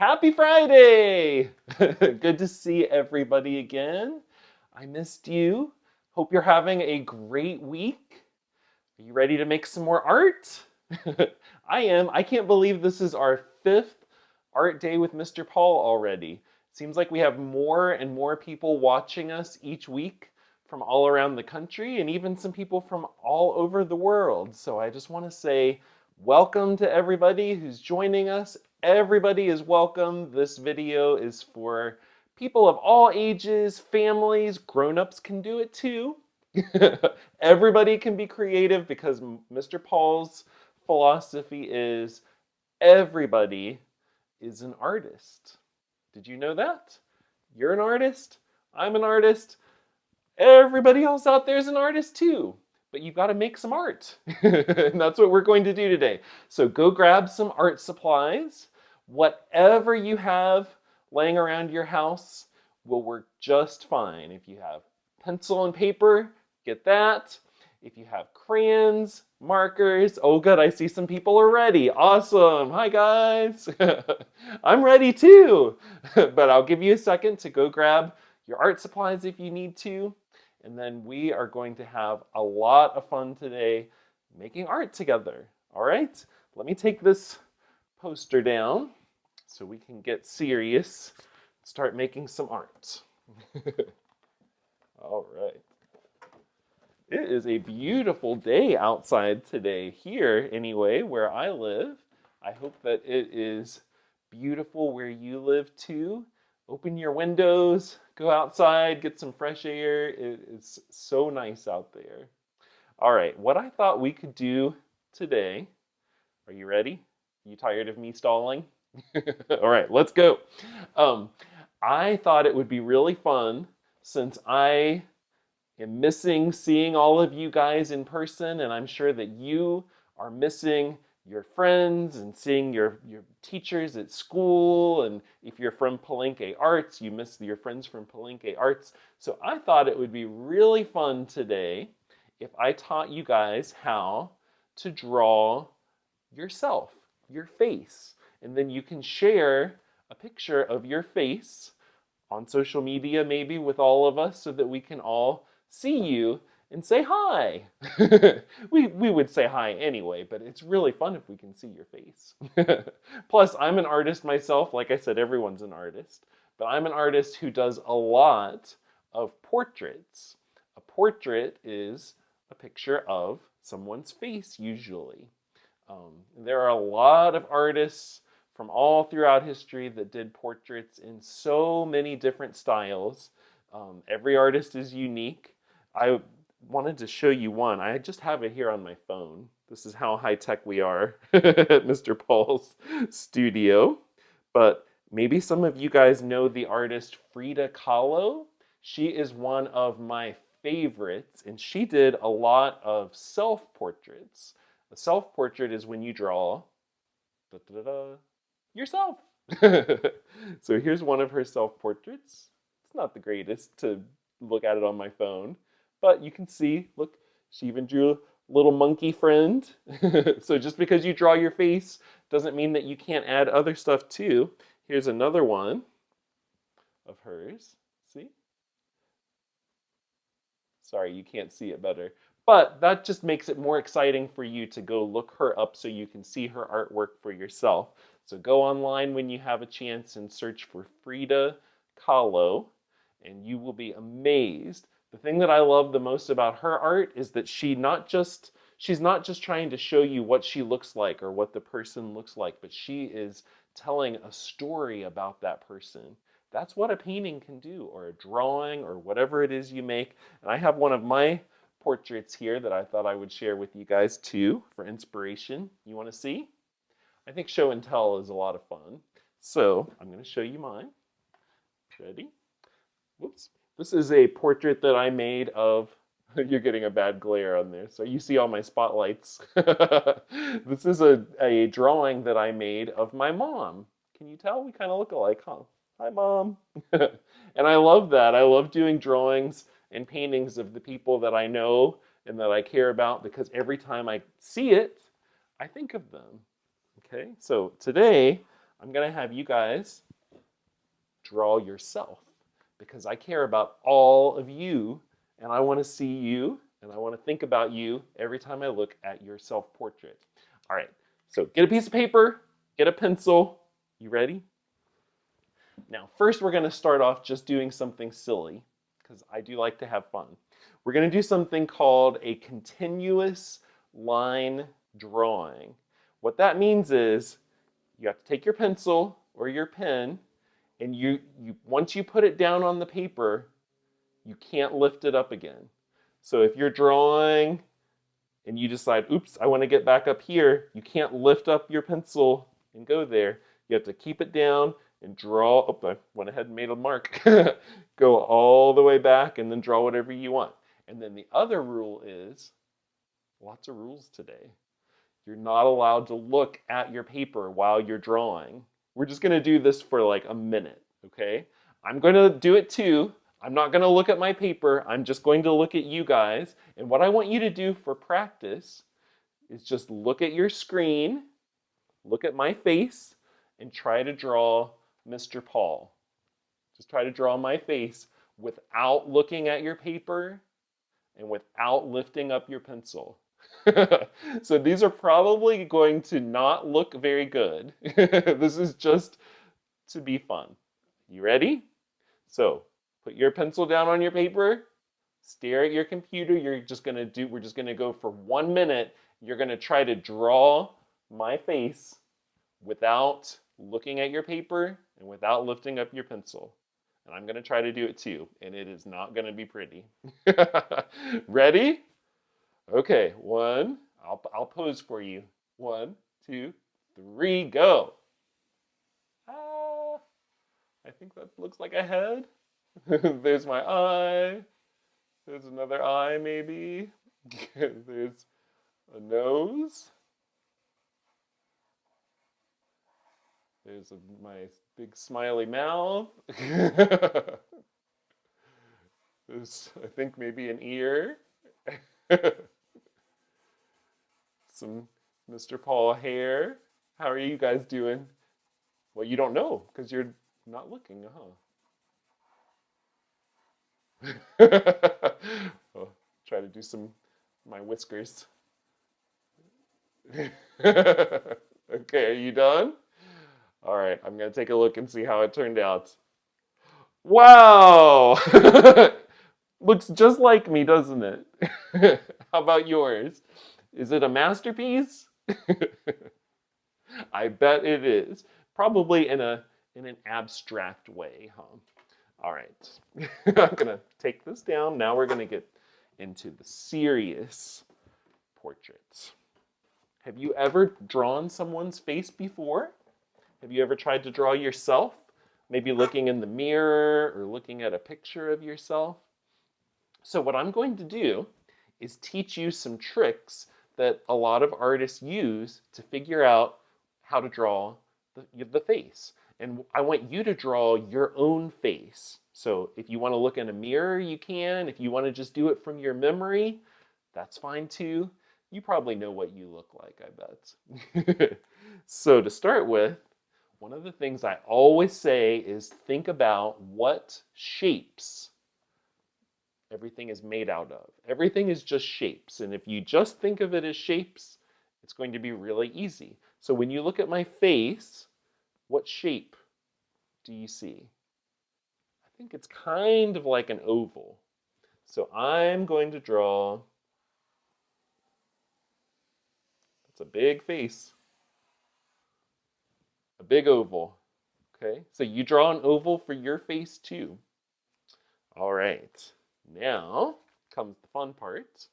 Happy Friday! Good to see everybody again. I missed you. Hope you're having a great week. Are you ready to make some more art? I am. I can't believe this is our 5th art day with Mr. Paul already. Seems like we have more and more people watching us each week from all around the country and even some people from all over the world. So I just want to say welcome to everybody who's joining us. Everybody is welcome. This video is for people of all ages, families, grown-ups can do it too. Everybody can be creative because Mr. Paul's philosophy is everybody is an artist. Did you know that? You're an artist. I'm an artist. Everybody else out there is an artist too. But you've got to make some art. And that's what we're going to do today. So go grab some art supplies. Whatever you have laying around your house will work just fine. If you have pencil and paper, get that. If you have crayons, markers, oh good, I see some people are ready. Awesome. Hi guys. I'm ready too. But I'll give you a second to go grab your art supplies if you need to. And then we are going to have a lot of fun today making art together. All right, let me take this poster down so we can get serious, start making some art. All right. It is a beautiful day outside today here anyway, where I live. I hope that it is beautiful where you live too. Open your windows, go outside, get some fresh air. It is so nice out there. All right, what I thought we could do today, are you ready? You tired of me stalling? All right, let's go. I thought it would be really fun since I am missing seeing all of you guys in person, and I'm sure that you are missing your friends and seeing your teachers at school, and if you're from Palenke Arts, you miss your friends from Palenke Arts. So I thought it would be really fun today if I taught you guys how to draw yourself, your face, and then you can share a picture of your face on social media maybe with all of us so that we can all see you and say hi. we would say hi anyway, but it's really fun if we can see your face. Plus, I'm an artist myself. Like I said, everyone's an artist. But I'm an artist who does a lot of portraits. A portrait is a picture of someone's face, usually. There are a lot of artists from all throughout history that did portraits in so many different styles. Every artist is unique. I wanted to show you one. I just have it here on my phone. This is how high-tech we are at Mr. Paul's studio. But maybe some of you guys know the artist Frida Kahlo. She is one of my favorites, and she did a lot of self-portraits. A self-portrait is when you draw yourself. So here's one of her self-portraits. It's not the greatest to look at it on my phone, but you can see, look, she even drew a little monkey friend. So just because you draw your face doesn't mean that you can't add other stuff too. Here's another one of hers. See? Sorry, you can't see it better. But that just makes it more exciting for you to go look her up so you can see her artwork for yourself. So go online when you have a chance and search for Frida Kahlo, and you will be amazed. The thing that I love the most about her art is that she's not just trying to show you what she looks like or what the person looks like, but she is telling a story about that person. That's what a painting can do, or a drawing, or whatever it is you make. And I have one of my portraits here that I thought I would share with you guys too for inspiration. You want to see? I think show and tell is a lot of fun. So I'm going to show you mine. Ready? Whoops. This is a portrait that I made of, you're getting a bad glare on there, so you see all my spotlights. This is a drawing that I made of my mom. Can you tell? We kind of look alike, huh? Hi, Mom. And I love that. I love doing drawings and paintings of the people that I know and that I care about, because every time I see it, I think of them. Okay, so today I'm going to have you guys draw yourself because I care about all of you and I want to see you and I want to think about you every time I look at your self-portrait. All right, so get a piece of paper, get a pencil. You ready? Now, first we're going to start off just doing something silly because I do like to have fun. We're going to do something called a continuous line drawing. What that means is you have to take your pencil or your pen and you once you put it down on the paper, you can't lift it up again. So if you're drawing and you decide, oops, I want to get back up here, you can't lift up your pencil and go there. You have to keep it down and draw. Oh, I went ahead and made a mark. Go all the way back and then draw whatever you want. And then the other rule is, lots of rules today. You're not allowed to look at your paper while you're drawing. We're just going to do this for like a minute, okay? I'm going to do it too. I'm not going to look at my paper. I'm just going to look at you guys. And what I want you to do for practice is just look at your screen, look at my face, and try to draw Mr. Paul. Just try to draw my face without looking at your paper and without lifting up your pencil. So these are probably going to not look very good. This is just to be fun. You ready? So put your pencil down on your paper, stare at your computer. We're just gonna go for 1 minute. You're gonna try to draw my face without looking at your paper and without lifting up your pencil. And I'm gonna try to do it too, and it is not gonna be pretty. Ready? Okay, I'll pose for you. 1, 2, 3, go. I think that looks like a head. There's my eye. There's another eye, maybe. There's a nose. There's my big smiley mouth. There's, I think, maybe an ear. Some Mr. Paul hair. How are you guys doing? Well, you don't know because you're not looking, I'll try to do my whiskers. Okay, are you done? All right, I'm going to take a look and see how it turned out. Wow! Looks just like me, doesn't it? How about yours? Is it a masterpiece? I bet it is. Probably in an abstract way, huh? All right. I'm going to take this down. Now we're going to get into the serious portraits. Have you ever drawn someone's face before? Have you ever tried to draw yourself? Maybe looking in the mirror or looking at a picture of yourself? So what I'm going to do is teach you some tricks that a lot of artists use to figure out how to draw the face. And I want you to draw your own face. So if you want to look in a mirror, you can. If you want to just do it from your memory, that's fine too. You probably know what you look like, I bet. So to start with, one of the things I always say is think about what shapes everything is made out of. Everything is just shapes. And if you just think of it as shapes, it's going to be really easy. So when you look at my face, what shape do you see? I think it's kind of like an oval. So I'm going to draw, it's a big face, a big oval. Okay, so you draw an oval for your face too. All right, now comes the fun part.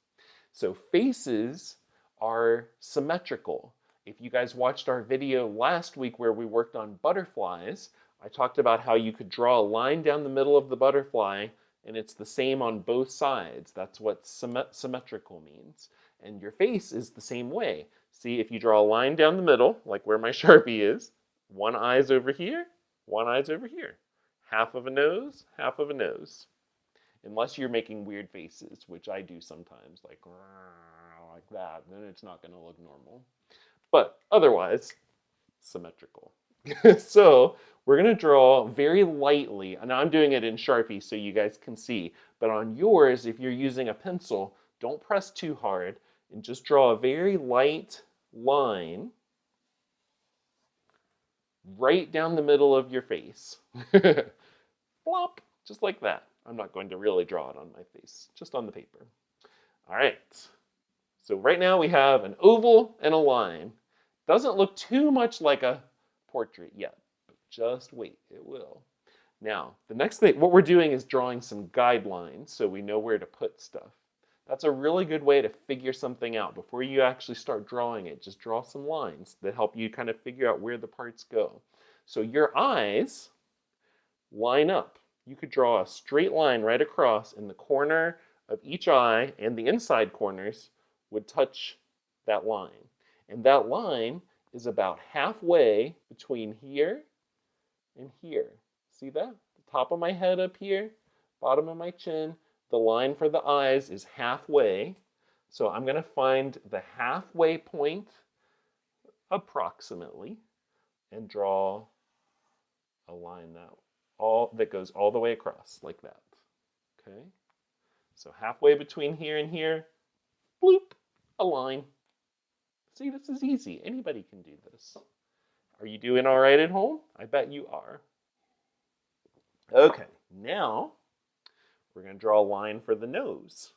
So faces are symmetrical. If you guys watched our video last week where we worked on butterflies, I talked about how you could draw a line down the middle of the butterfly and it's the same on both sides. That's what symmetrical means. And your face is the same way. See, if you draw a line down the middle, like where my Sharpie is, one eye's over here, one eye's over here. Half of a nose, half of a nose. Unless you're making weird faces, which I do sometimes, like that, then it's not going to look normal. But otherwise, symmetrical. So we're going to draw very lightly. And I'm doing it in Sharpie so you guys can see. But on yours, if you're using a pencil, don't press too hard and just draw a very light line right down the middle of your face. Plop, just like that. I'm not going to really draw it on my face, just on the paper. All right. So right now we have an oval and a line. Doesn't look too much like a portrait yet, but just wait, it will. Now, the next thing, what we're doing is drawing some guidelines so we know where to put stuff. That's a really good way to figure something out. Before you actually start drawing it, just draw some lines that help you kind of figure out where the parts go. So your eyes line up. You could draw a straight line right across, and the corner of each eye and the inside corners would touch that line. And that line is about halfway between here and here. See that? The top of my head up here, bottom of my chin. The line for the eyes is halfway. So I'm going to find the halfway point approximately and draw a line that goes all the way across like that. Okay? So halfway between here and here, bloop, a line. See, this is easy. Anybody can do this. Are you doing all right at home? I bet you are. Okay, now we're going to draw a line for the nose.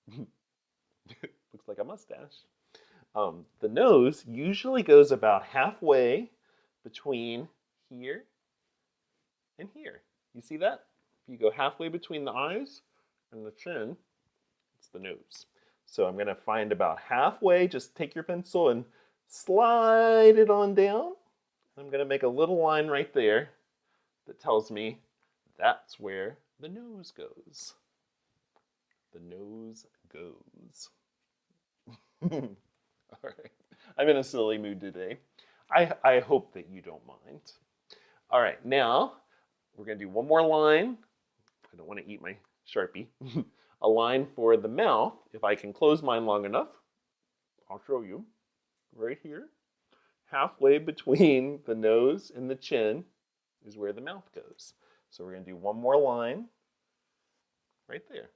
Looks like a mustache. The nose usually goes about halfway between here and here. You see that? If you go halfway between the eyes and the chin, it's the nose. So I'm going to find about halfway. Just take your pencil and slide it on down. I'm going to make a little line right there that tells me that's where the nose goes. The nose goes. All right. I'm in a silly mood today. I hope that you don't mind. All right, now we're going to do one more line. I don't want to eat my Sharpie. A line for the mouth. If I can close mine long enough, I'll show you. Right here. Halfway between the nose and the chin is where the mouth goes. So we're going to do one more line right there.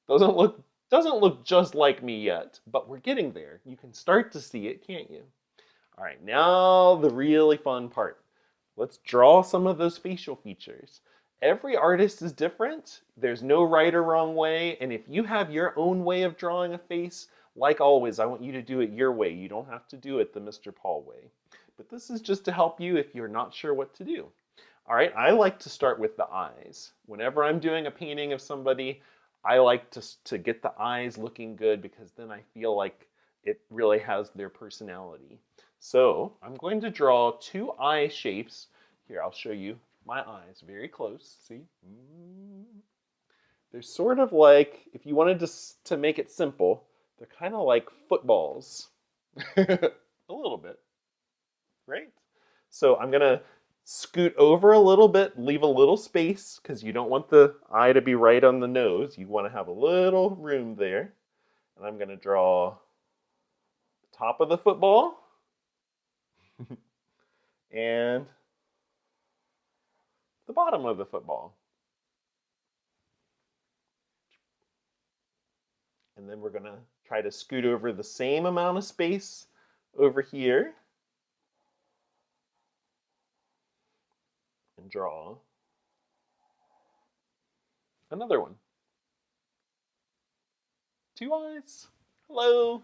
Doesn't look just like me yet, but we're getting there. You can start to see it, can't you? All right, now the really fun part. Let's draw some of those facial features. Every artist is different. There's no right or wrong way. And if you have your own way of drawing a face, like always, I want you to do it your way. You don't have to do it the Mr. Paul way. But this is just to help you if you're not sure what to do. All right, I like to start with the eyes. Whenever I'm doing a painting of somebody, I like to get the eyes looking good because then I feel like it really has their personality. So I'm going to draw two eye shapes. Here, I'll show you my eyes very close. See? They're sort of like, if you wanted to make it simple, they're kind of like footballs. A little bit, right? So I'm going to scoot over a little bit, leave a little space, because you don't want the eye to be right on the nose. You want to have a little room there. And I'm going to draw the top of the football and the bottom of the football. And then we're going to try to scoot over the same amount of space over here and draw another one. Two eyes. Hello.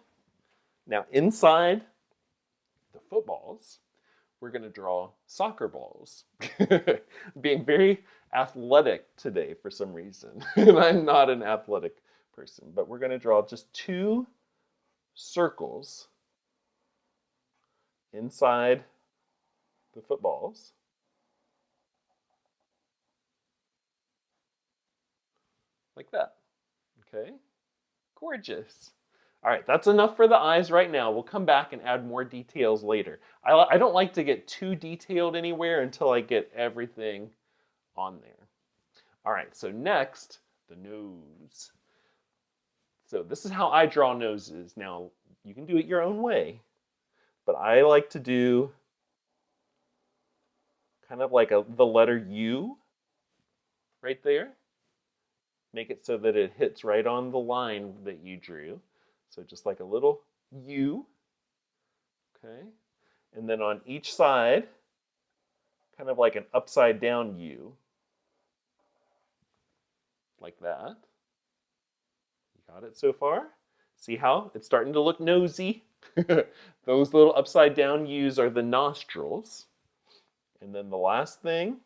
Now inside the footballs, we're going to draw soccer balls. Being very athletic today for some reason. And I'm not an athletic person, but we're going to draw just two circles inside the footballs. Like that. Okay? Gorgeous. All right, that's enough for the eyes right now. We'll come back and add more details later. I don't like to get too detailed anywhere until I get everything on there. All right, so next, the nose. So this is how I draw noses. Now, you can do it your own way, but I like to do kind of like the letter U right there. Make it so that it hits right on the line that you drew. So just like a little U. Okay. And then on each side, kind of like an upside down U. Like that. You got it so far? See how it's starting to look nosy? Those little upside down U's are the nostrils. And then the last thing,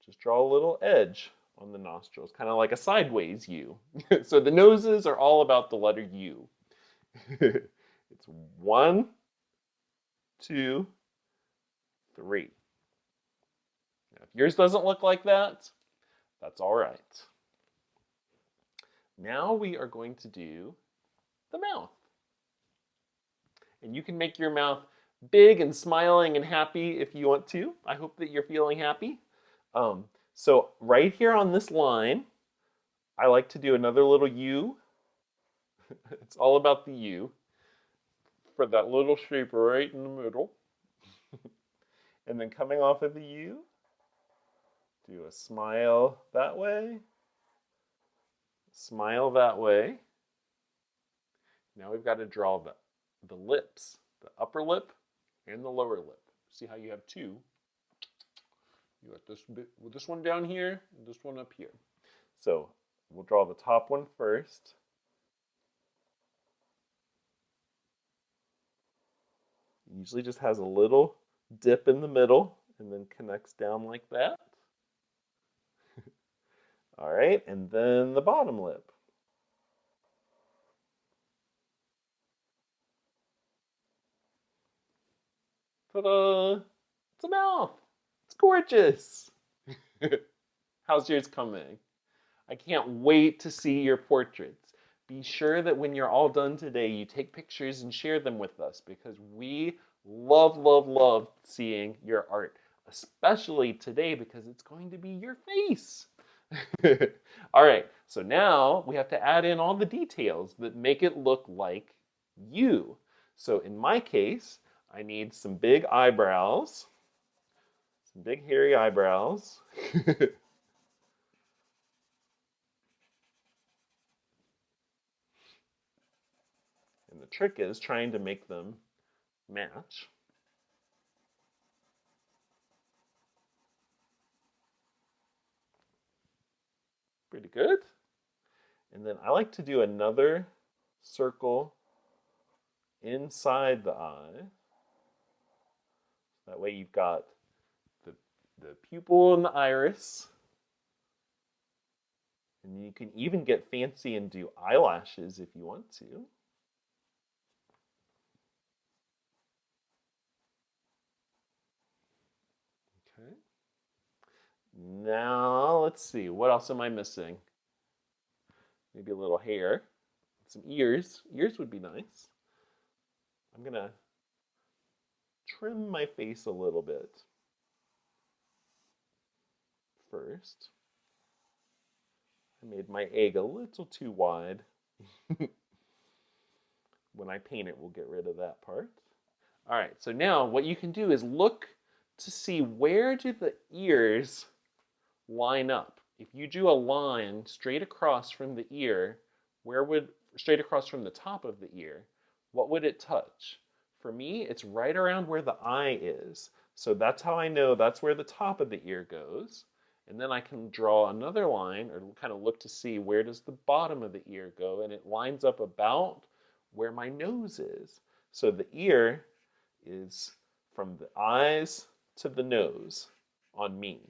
just draw a little edge on the nostrils, kind of like a sideways U. So the noses are all about the letter U. It's 1, 2, 3. Now, if yours doesn't look like that, that's all right. Now we are going to do the mouth. And you can make your mouth big and smiling and happy if you want to. I hope that you're feeling happy. So right here on this line, I like to do another little U. It's all about the U. For that little shape right in the middle. And then coming off of the U, do a smile that way. Smile that way. Now we've got to draw the lips, the upper lip and the lower lip. See how you have two? You got this one down here and this one up here. So we'll draw the top one first. It usually just has a little dip in the middle and then connects down like that. All right, and then the bottom lip. Ta-da! It's a mouth. It's gorgeous. How's yours coming? I can't wait to see your portraits. Be sure that when you're all done today, you take pictures and share them with us because we love, love, love seeing your art, especially today because it's going to be your face. All right, so now we have to add in all the details that make it look like you. So in my case, I need some big eyebrows, some big hairy eyebrows. And the trick is trying to make them match. Pretty good. And then I like to do another circle inside the eye. That way you've got the pupil and the iris. And you can even get fancy and do eyelashes if you want to. Okay. Now, let's see. What else am I missing? Maybe a little hair. Some ears. Ears would be nice. I'm going to trim my face a little bit first. I made my egg a little too wide. When I paint it, we'll get rid of that part. All right, so now what you can do is look to see where do the ears line up. If you drew a line straight across from the ear, straight across from the top of the ear, what would it touch? For me, it's right around where the eye is. So that's how I know that's where the top of the ear goes. And then I can draw another line or kind of look to see where does the bottom of the ear go. And it lines up about where my nose is. So the ear is from the eyes to the nose on me.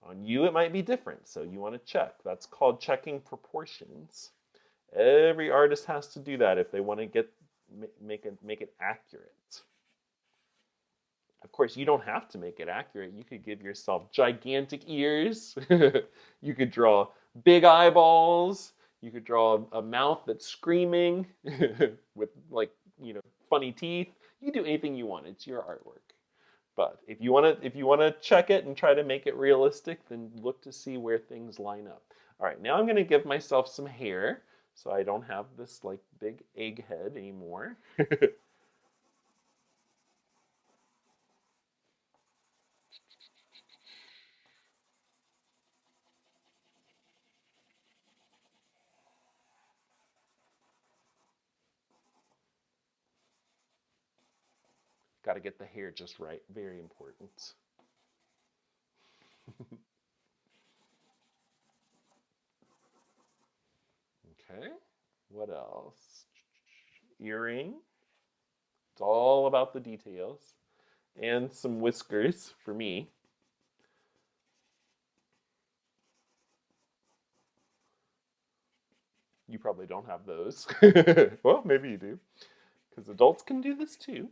On you, it might be different. So you want to check. That's called checking proportions. Every artist has to do that if they want to make it accurate. Of course, you don't have to make it accurate. You could give yourself gigantic ears. You could draw big eyeballs. You could draw a mouth that's screaming with funny teeth. You can do anything you want. It's your artwork. But if you want to check it and try to make it realistic, then look to see where things line up. All right, now I'm going to give myself some hair so I don't have this big egg head anymore. Got to get the hair just right. Very important. Okay. What else? Earring. It's all about the details. And some whiskers for me. You probably don't have those. Well, maybe you do, because adults can do this too.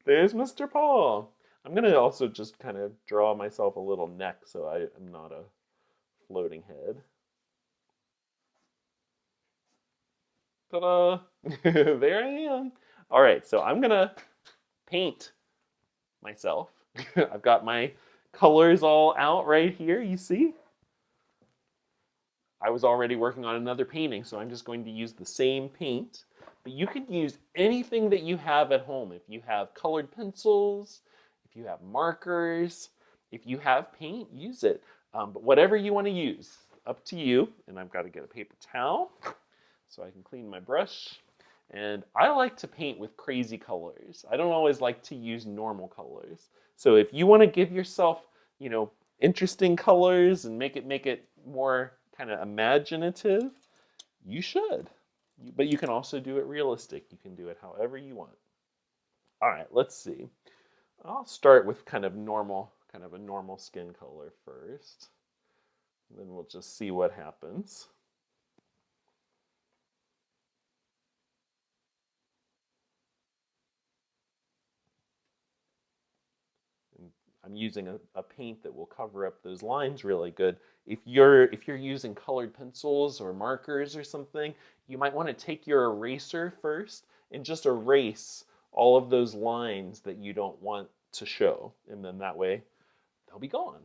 There's Mr. Paul. I'm going to also just kind of draw myself a little neck so I am not a floating head. Ta-da! There I am. All right, so I'm going to paint myself. I've got my colors all out right here, you see? I was already working on another painting, so I'm just going to use the same paint. But you could use anything that you have at home. If you have colored pencils, if you have markers, if you have paint, use it. But whatever you want to use, up to you. And I've got to get a paper towel so I can clean my brush. And I like to paint with crazy colors. I don't always like to use normal colors. So if you want to give yourself, interesting colors and make it more kind of imaginative, you should. But you can also do it realistic. You can do it however you want. All right, let's see. I'll start with kind of a normal skin color first. Then we'll just see what happens. And I'm using a paint that will cover up those lines really good. If you're using colored pencils or markers or something, you might want to take your eraser first and just erase all of those lines that you don't want to show. And then that way they'll be gone.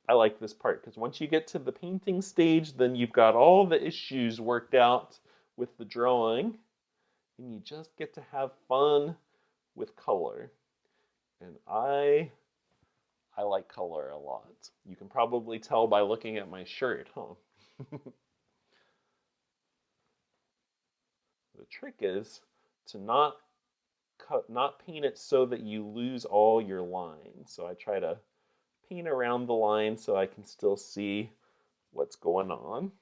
I like this part because once you get to the painting stage, then you've got all the issues worked out with the drawing, and you just get to have fun with color. And I like color a lot. You can probably tell by looking at my shirt, huh? The trick is to not paint it so that you lose all your lines. So I try to paint around the line so I can still see what's going on.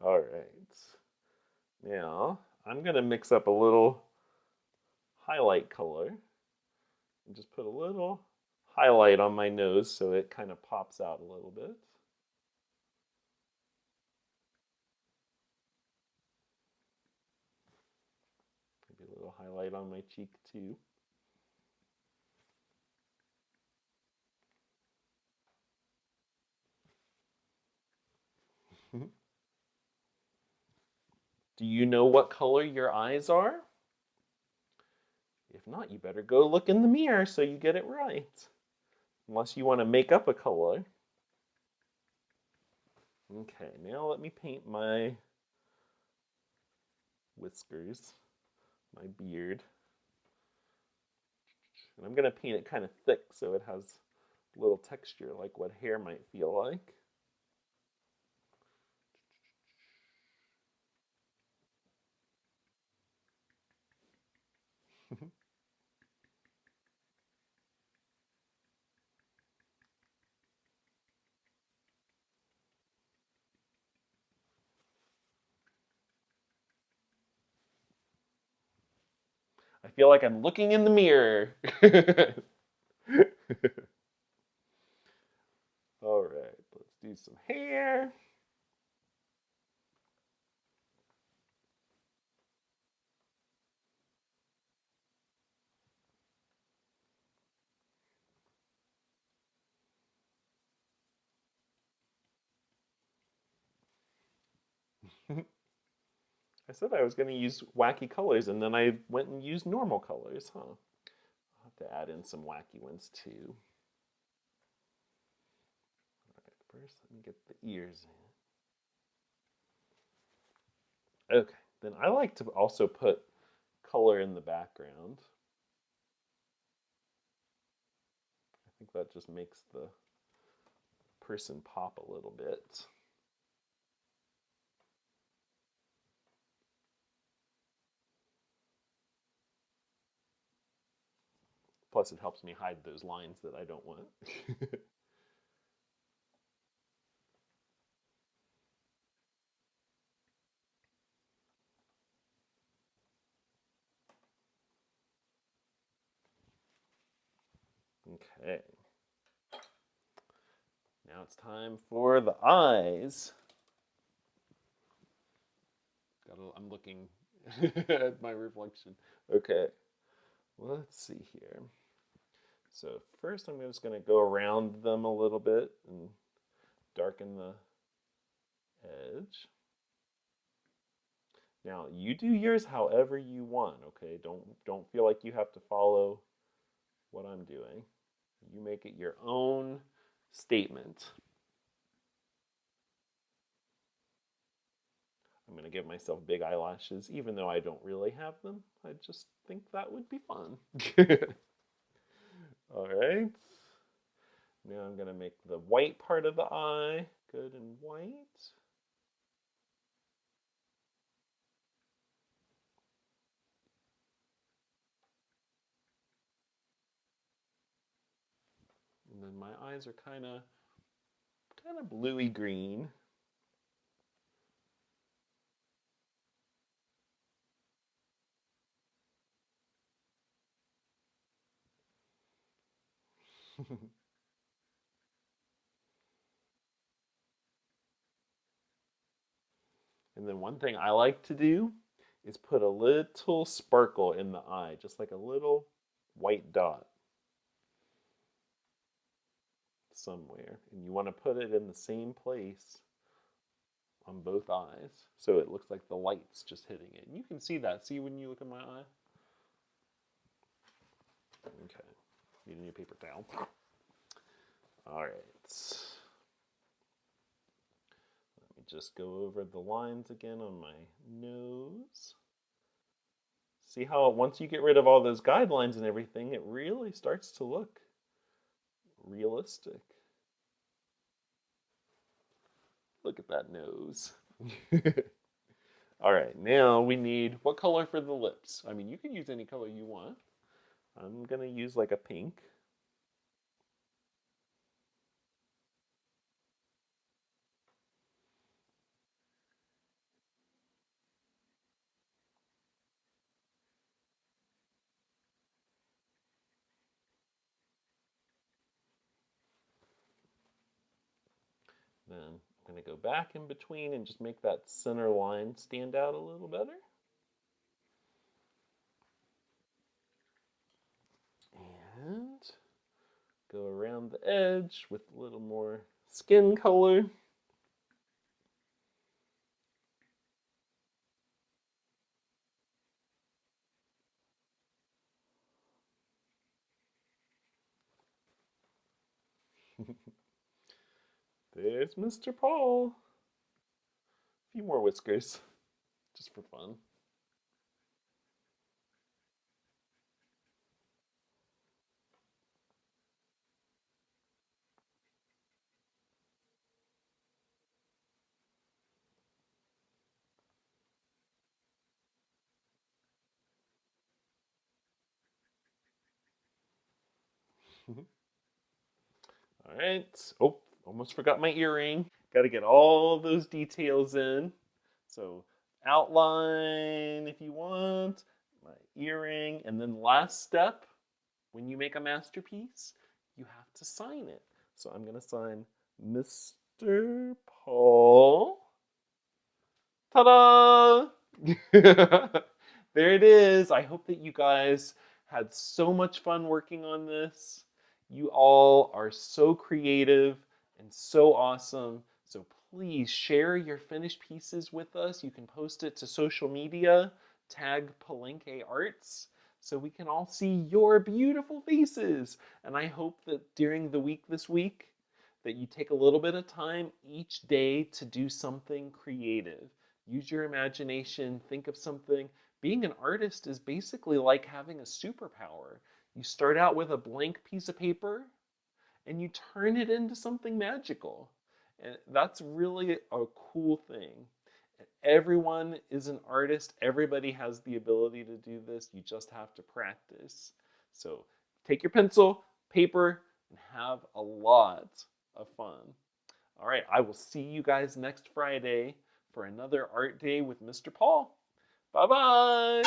All right. Now, I'm going to mix up a little highlight color and just put a little highlight on my nose so it kind of pops out a little bit. Maybe a little highlight on my cheek too. Do you know what color your eyes are? If not, you better go look in the mirror so you get it right. Unless you want to make up a color. Okay, now let me paint my whiskers, my beard. And I'm going to paint it kind of thick so it has a little texture like what hair might feel like. I feel like I'm looking in the mirror. All right, let's do some hair. I said I was going to use wacky colors, and then I went and used normal colors, huh? to add in some wacky ones too. All right, first let me get the ears in. Okay, then I like to also put color in the background. I think that just makes the person pop a little bit. Plus, it helps me hide those lines that I don't want. Okay. Now it's time for the eyes. I'm looking at my reflection. Okay. Let's see here. So first I'm just going to go around them a little bit and darken the edge. Now you do yours however you want, okay? Don't feel like you have to follow what I'm doing. You make it your own statement. I'm going to give myself big eyelashes, even though I don't really have them. I just think that would be fun. All right. Now I'm going to make the white part of the eye good and white. And then my eyes are kind of bluey green. And then one thing I like to do is put a little sparkle in the eye, just like a little white dot somewhere. And you want to put it in the same place on both eyes so it looks like the light's just hitting it. And you can see that. See when you look at my eye? Okay. Need a new paper towel. All right. Let me just go over the lines again on my nose. See how once you get rid of all those guidelines and everything, it really starts to look realistic. Look at that nose. All right, now we need, what color for the lips? I mean, you can use any color you want. I'm going to use like a pink. Then I'm going to go back in between and just make that center line stand out a little better. And go around the edge with a little more skin color. There's Mr. Paul. A few more whiskers, just for fun. All right. Oh, almost forgot my earring. Got to get all those details in. So outline if you want, my earring, and then last step, when you make a masterpiece, you have to sign it. So I'm going to sign Mr. Paul. Ta-da! There it is. I hope that you guys had so much fun working on this. You all are so creative and so awesome. So please share your finished pieces with us. You can post it to social media, tag Palenke Arts, so we can all see your beautiful faces. And I hope that during the week this week, that you take a little bit of time each day to do something creative. Use your imagination, think of something. Being an artist is basically like having a superpower. You start out with a blank piece of paper and you turn it into something magical. And that's really a cool thing. Everyone is an artist. Everybody has the ability to do this. You just have to practice. So take your pencil, paper, and have a lot of fun. All right, I will see you guys next Friday for another art day with Mr. Paul. Bye-bye.